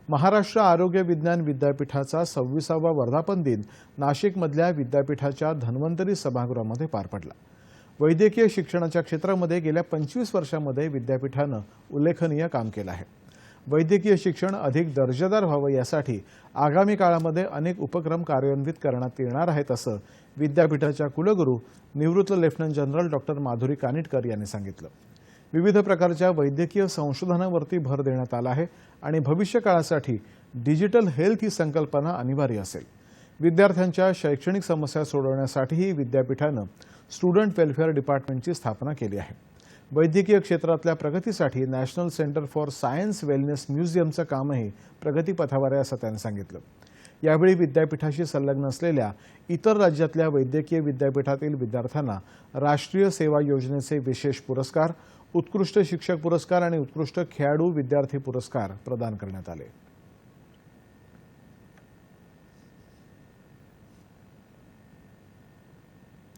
महाराष्ट्र आरोग्य विज्ञान विद्यापीठाचा 26वा वर्धापन दिन नाशिकमधल्या विद्यापीठाच्या धन्वंतरी सभागृहामध्ये पार पडला। वैद्यकीय शिक्षणाच्या क्षेत्रामध्ये गेल्या 25 वर्षांमध्ये विद्यापीठानं उल्लेखनीय काम केलं आहे। वैद्यकीय शिक्षण अधिक दर्जेदार व्हावं यासाठी आगामी काळामध्ये अनेक उपक्रम कार्यान्वित करण्यात येणार आहेत असं विद्यापीठाच्या कुलगुरू निवृत्त lieutenant general doctor Madhuri Kanitkar यांनी सांगितलं। विविध प्रकारच्या वैद्यकीय संशोधनावरती भर देण्यात आला आहे आणि भविष्यकाळासाठी डिजिटल हेल्थ ही संकल्पना अनिवार्य असेल। विद्यार्थ्यांच्या शैक्षणिक समस्या सोडवण्यासाठीही विद्यापीठानं स्टुडंट वेलफेअर डिपार्टमेंटची स्थापना केली आहे। वैद्यकीय क्षेत्रातल्या प्रगतीसाठी national centre for science wellness म्युझियमचं कामही प्रगतीपथावर आहे असं त्यांनी सांगितलं। यावेळी विद्यापीठाशी संलग्न असलेल्या इतर राज्यातल्या वैद्यकीय विद्यापीठातील विद्यार्थ्यांना राष्ट्रीय सेवा योजनेचे विशेष पुरस्कार, उत्कृष्ट शिक्षक पुरस्कार आणि उत्कृष्ट खेळाडू विद्यार्थी पुरस्कार प्रदान करण्यात आले।